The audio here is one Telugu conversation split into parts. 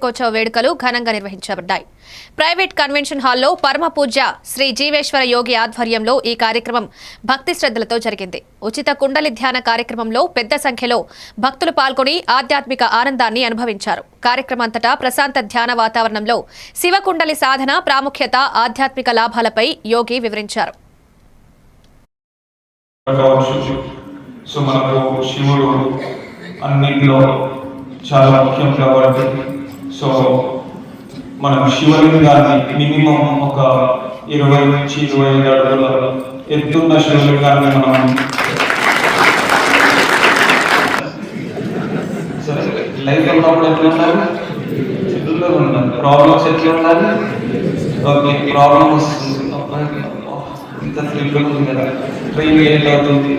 కోచవ వేడుకలు ఘనంగా నిర్వహించబడ్డాయి. ప్రైవేట్ కన్వెన్షన్ హాల్లో పరమ పూజ్య శ్రీ జీవేశ్వర యోగి ఆధ్వర్యంలో ఈ కార్యక్రమం భక్తి శ్రద్ధలతో జరిగింది. ఉచిత కుండలి ధ్యాన కార్యక్రమంలో పెద్ద సంఖ్యలో భక్తులు పాల్గొని ఆధ్యాత్మిక ఆనందాన్ని అనుభవించారు. కార్యక్రమంతటా ప్రశాంత ధ్యాన వాతావరణంలో శివకుండలి సాధన ప్రాముఖ్యత, ఆధ్యాత్మిక లాభాలపై యోగి వివరించారు. చాలా ముఖ్యం కాబట్టి మనం శివలింగాన్ని మినిమం ఒక 20 నుంచి 25 అడుగుల ఎత్తున్న శివలింగాన్ని మనం సరే లైఫ్ ఉన్నప్పుడు ఎట్లా ఉండాలి, చిన్నగా ఉండాలి. ప్రాబ్లమ్స్ ఎట్లా ఉండాలి, ఓకే ప్రాబ్లమ్ వస్తుంది ఇంత థ్రిల్గా ఉంది కదా, ట్రైన్ లేట్ అవుతుంది,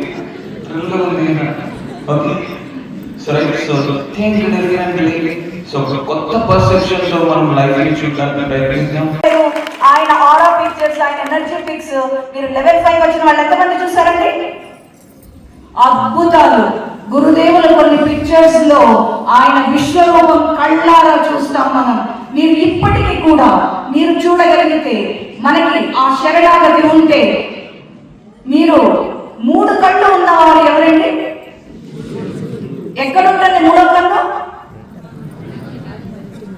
థ్రిల్గా ఉంది కదా, ఓకే సరే. సో సో కొత్త పర్సెప్షన్ తో మనం లైఫ్ ని చూడడానికి ప్రయత్నిస్తాం. ఆయన ఆరా పిక్చర్స్, ఆయన ఎనర్జీ పిక్స్ మీరు లెవెల్ 5 వచ్చిన వాళ్ళు ఎంతమంది చూసారండి? అద్భుతాలు. గురుదేవుల కొన్ని పిక్చర్స్ లో ఆయన విశ్వరూపం కళ్ళారా చూస్తాం మనం. మీరు ఇప్పటికీ కూడా మీరు చూడగలిగితే, మనకి ఆ శరణాగతి ఉంటే, మీరు 3 కళ్ళు ఉన్నవారు ఎవరండి? ఎక్కడుంటుంది 3వ